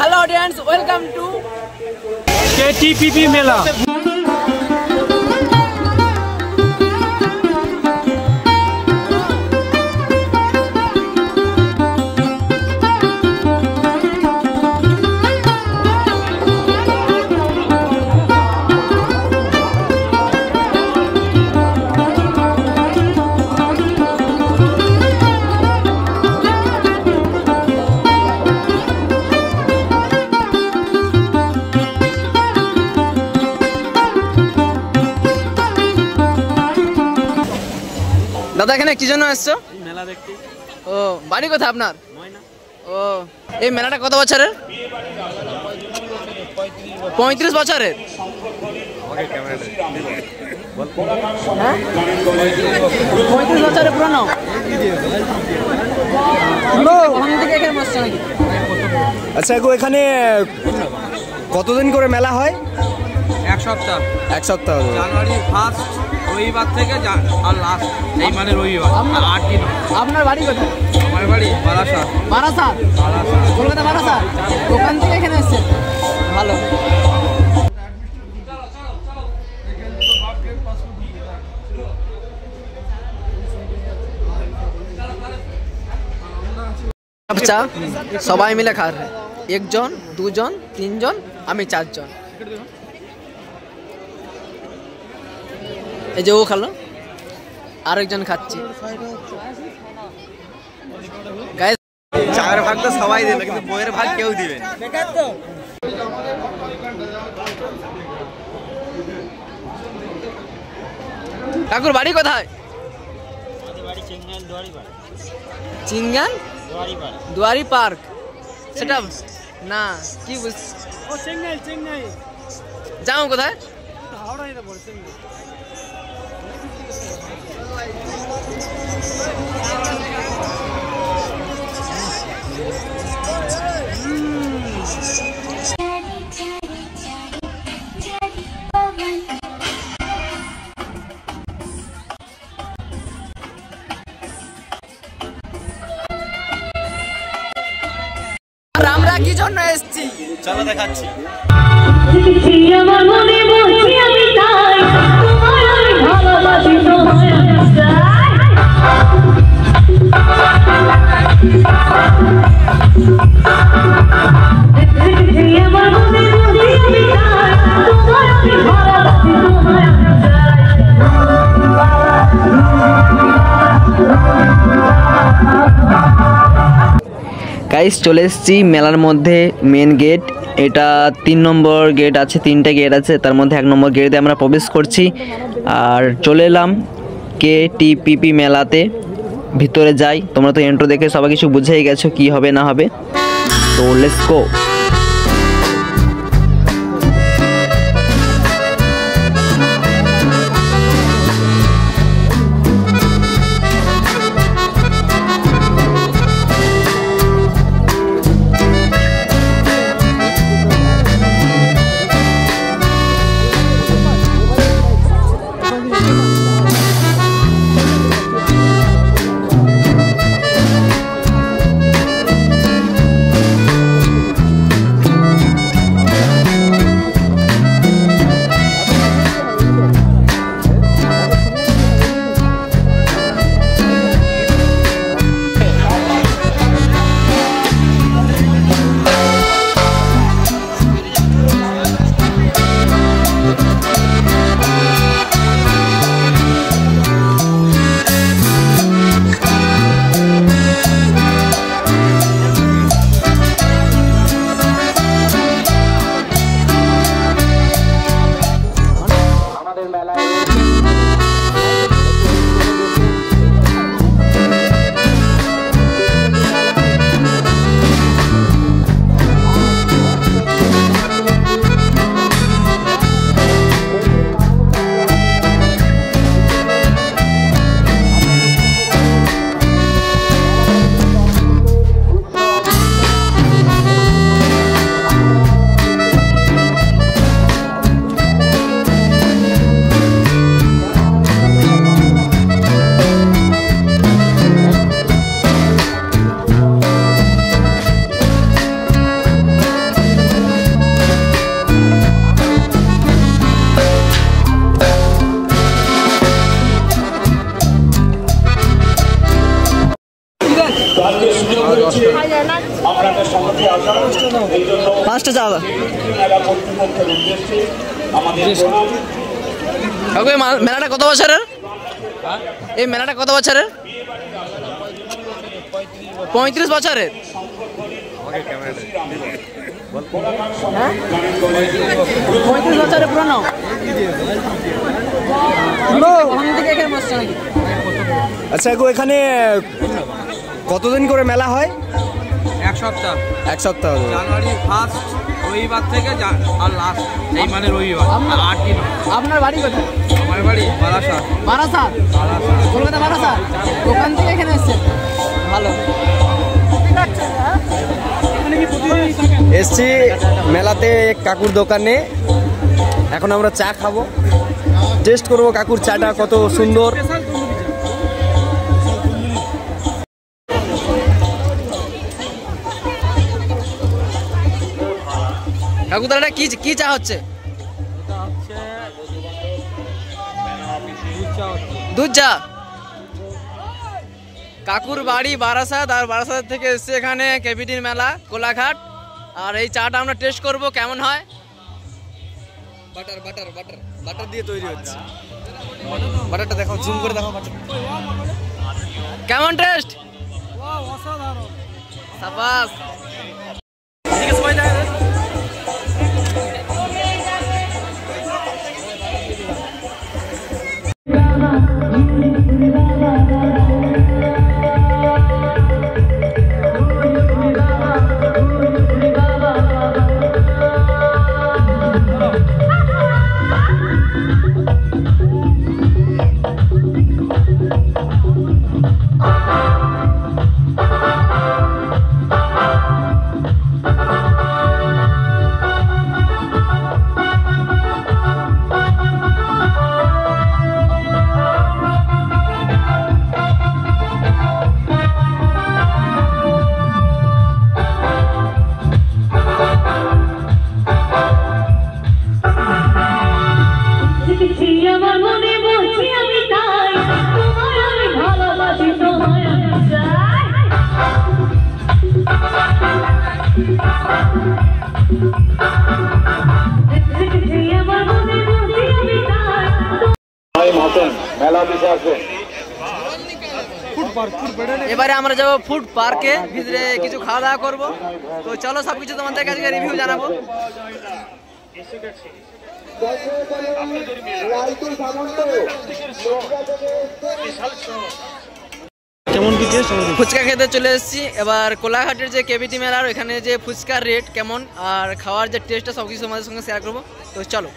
Hello audience, welcome to KTPP Mela. দাদা এখানে কি জন্য আসছো? মেলা দেখতে। ও বাড়ি কোথায় আপনার? ও এই মেলাটা কত বছরের? 35 বছরের। 35 বছরের পুরনো। আচ্ছা গো, এখানে কতদিন করে মেলা হয়? এক সপ্তাহ। এক সপ্তাহ। জানুয়ারি 1 রবিবার থেকে আর লাস্ট এই মানে রবিবার, 8 দিন। আপনার বাড়ি কোথায়? আমার বাড়ি বারাসাত। বারাসাত? কলকাতা বারাসাত। ওখান থেকে এখানে এসেছেন, ভালো। চা সবাই মিলে খার, একজন, দুজন, তিনজন, আমি 4 জন। এই যে ও খালো, আরেকজন খাচ্ছি। চায়ের ভাগ তো সবাই দেবে, কিন্তু বইয়ের ভাগ কেউ দিবে না। কাকুর বাড়ি কোথায়? চিঙ্গান দুয়ারি পার্ক। সেটা না কি বুঝ, যাও কোথায়? আমরা কি জন্য এসেছি চলো দেখাচ্ছি। গাইস চলে এসেছি মেলার মধ্যে, মেন গেট এটা। 3 নম্বর গেট আছে, 3টে গেট আছে, তার মধ্যে 1 নম্বর গেট দিয়ে আমরা প্রবেশ করছি। আর চলে এলাম KTPP মেলাতে। ভিতরে যাই, তোমরা তো এন্ট্রো দেখে সবাই কিছু বুঝেই গেছো কি হবে না হবে, তো লেটস গো। 5টা চা দাও। কাকু এই মেলাটা কত বছরের? এই মেলাটা কত বছরের? 35 বছরের। 35 বছরের পুরনো। আচ্ছা গো, এখানে কতদিন করে মেলা হয়? 1 সপ্তাহ। 1 সপ্তাহ। জানুয়ারি 1 রবিবার থেকে আর লাস্ট এই মানে রবিবার, 8 দিন। আপনার বাড়ি কোথায়? আমার বাড়ি বারাসাত। বারাসাত? কলকাতা বারাসাত। ওখান থেকে এখানে এসেছেন? ভালো। এসছি মেলাতে কাকুর দোকানে, এখন আমরা চা খাবো, টেস্ট করবো কাকুর চাটা কত সুন্দর। কাকু তাহলে কি চা হচ্ছে? দুধ চা। কাকুর বাড়ি বারাসাত, আর বারাসাত থেকে এসছে এখানে কেপিটির মেলা কোলাঘাট। আর এই চাটা আমরা টেস্ট করব কেমন হয়। বাটার বাটার বাটার বাটার দিয়ে তৈরি হচ্ছে। বাটারটা দেখো, জুম করে দেখো বাটার কেমন টেস্ট? সাবাস। এবারে আমরা যাবো ফুড পার্কে, ভিতরে কিছু খাওয়া দাওয়া করবো। তো চলো সবকিছু তোমাদের কাছে রিভিউ জানাবো। ফুচকা খেতে চলে এসেছি। এবার কোলাঘাটের যে কেবিটি মেলার এখানে যে ফুচকার রেট কেমন আর খাওয়ার যে টেস্টটা সবকিছু তোমাদের সঙ্গে শেয়ার করবো। তো চলো।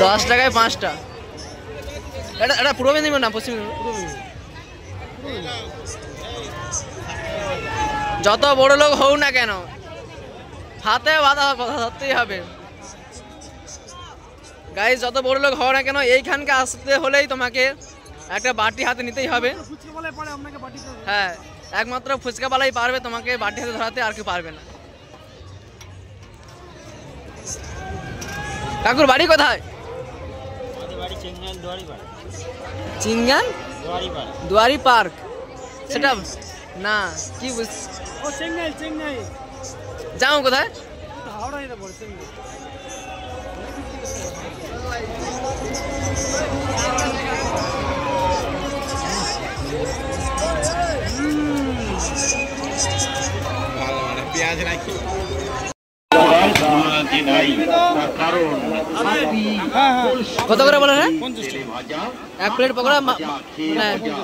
দশ টাকায় 5টা। এটা পূর্ব মেদিনীপুর না পশ্চিম মেদিনীপুর? যত বড় লোক হও না কেন, হাতে বাঁধা কথা ধরতেই হবে। গাইস, যত বড় লোক হও না কেন, এইখানকে আসতে হলেই তোমাকে একটা বাটি হাতে নিতেই হবে। হ্যাঁ, একমাত্র ফুচকাওয়ালাই পারবে তোমাকে বাটি হাতে ধরাতে, আর কেউ পারবে না। কাকুর বাড়ি কোথায়? চিঙ্গান দুয়ারি পার্ক। সেটা না কি যাও কোথায়? পেঁয়াজ নাকি কত করে বলে? 1 প্লেট পকোড়া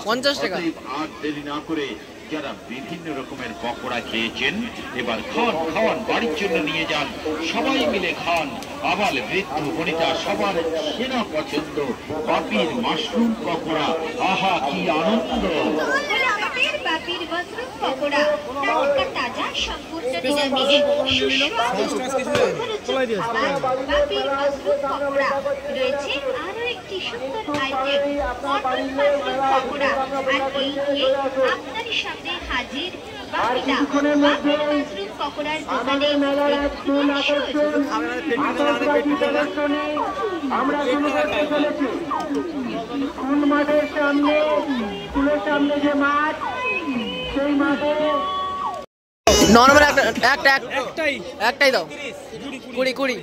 50 টাকা। যারা বিভিন্ন রকমের পকোড়া খেয়েছেন, এবার খাওয়ান বাড়ির জন্য নিয়ে যান, সবাই মিলে খান। আবার বৃদ্ধ বনিতা সবার সেরা পছন্দ বাপির মাশরুম পকোড়া। আহা কি আনন্দ! পকোড়া টাটকা তাজা সম্পূর্ণ নিরামিষ সুস্বাদু বাপির মাশরুম পকোড়া রয়েছে আরো একটি সুন্দর আইটেম মটন মাশরুম পকোড়া আর এই নিয়ে আপনার সামনে হাজির বাপিদা বাপির মাশরুম পকোড়ার দোকানে আমরা শুরু করতে চলেছি স্কুল মাঠের সামনে, স্কুলের সামনে যে মাঠ, সেই মাঠে নর্মাল একটাই দাও 20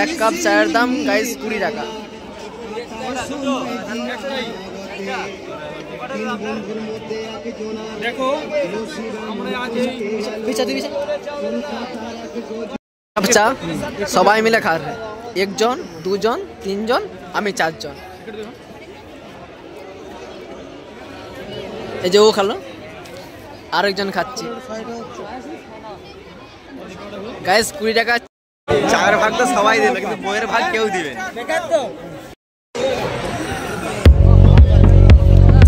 এক কাপ চায়ের দাম গাইস 20 টাকা। দেখো আমরা আজ চা সবাই মিলে খা रहे, 1 জন 2 জন 3 জন আমি 4 জন। এই যে ও খালো, আরেকজন খাচ্ছি গাইস 20 টাকা। চায়ের ভাগ তো সবাই দেবে, কিন্তু বইয়ের ভাগ কেউ দিবে না।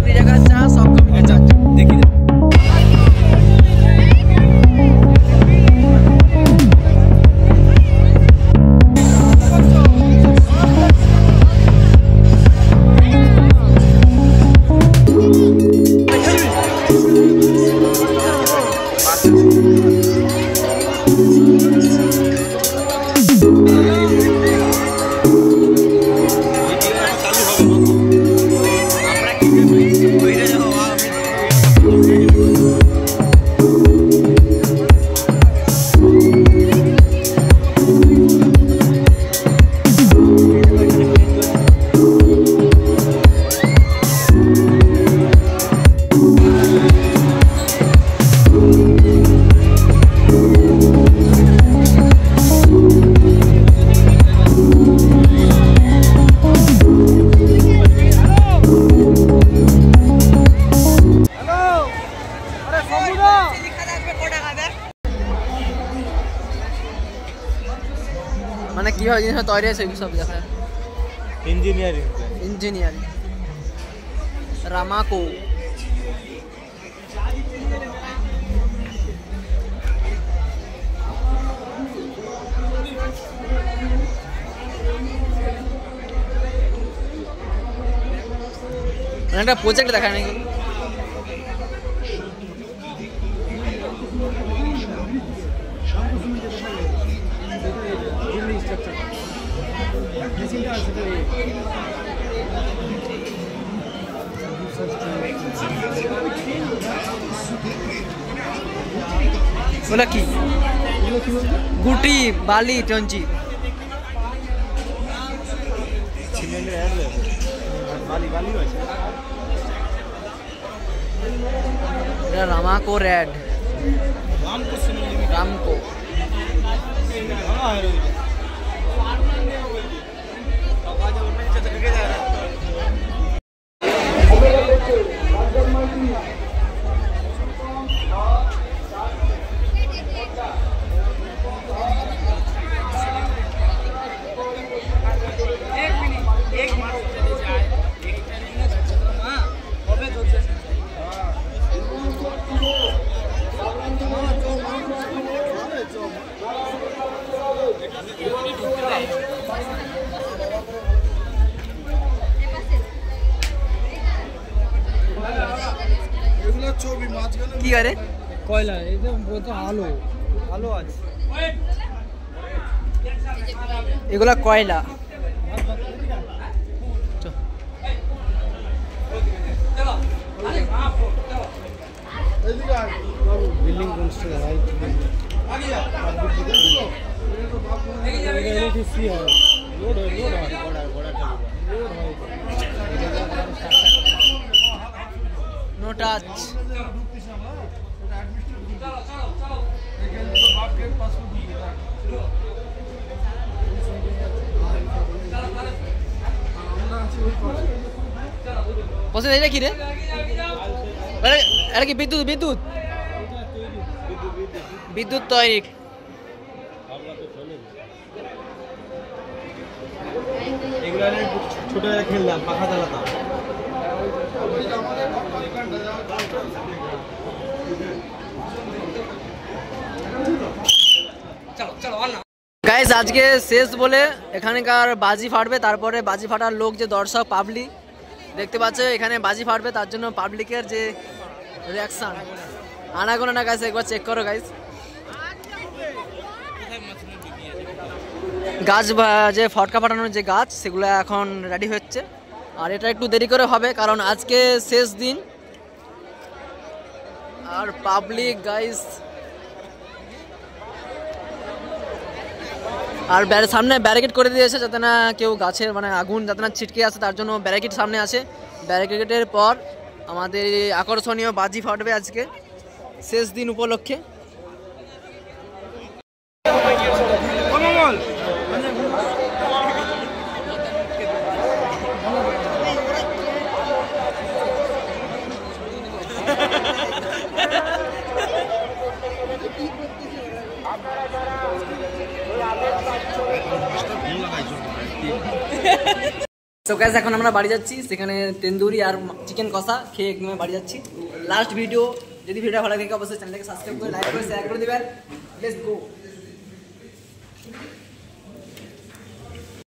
20 টাকা চা সব কমিয়ে যাচ্ছে। দেখি মানে কি হয় জিনিস তৈরি আছে সব দেখা ইঞ্জিনিয়ারিং রামাকো একটা প্রজেক্ট দেখা নাকি बोला की गुटी बाली टंची रामाको रेड रामको কি করে কয়লা এটা তো আলো আলো আছে এগুলা কয়লা বিল্ডিং কনস্ট্রাকশন রাইট এলটিসি है लोड नो टच পছন্দ এটা কি রে এটা কি বিদ্যুৎ বিদ্যুৎ বিদ্যুৎ তৈরি এগুলো ছোটবেলা খেললাম, পাখা চালাতাম। গাইস আজকে শেষ বলে এখানকার বাজি ফাটবে, তারপরে বাজি ফাটার লোক যে দর্শক পাবলিক দেখতে পাচ্ছে এখানে বাজি ফাটবে, তার জন্য পাবলিকের যে রিয়াকশন আনাগোনা না গাইস একবার চেক করো গাইস। গাছ যে ফটকা ফাটানোর যে গাছ সেগুলো এখন রেডি হচ্ছে, আর এটা একটু দেরি করে হবে কারণ আজকে শেষ দিন। আর পাবলিক গাইস আর সামনে ব্যারিকেড করে দিয়েছে যাতে না কেউ গাছের মানে আগুন যাতে না ছিটকে আসে, তার জন্য ব্যারিকেড সামনে আছে। ব্যারিকেডের পর আমাদের আকর্ষণীয় বাজি ফাটবে আজকে শেষ দিন উপলক্ষে। তো গাইস এখন আমরা বাড়ি যাচ্ছি, সেখানে তেন্দুরি আর চিকেন কষা খেয়ে একদম বাড়ি যাচ্ছি। লাস্ট ভিডিও, যদি ভিডিওটা ভালো লাগে অবশ্যই চ্যানেলটাকে সাবস্ক্রাইব করে লাইক করে শেয়ার করে দিবেন। Let's go.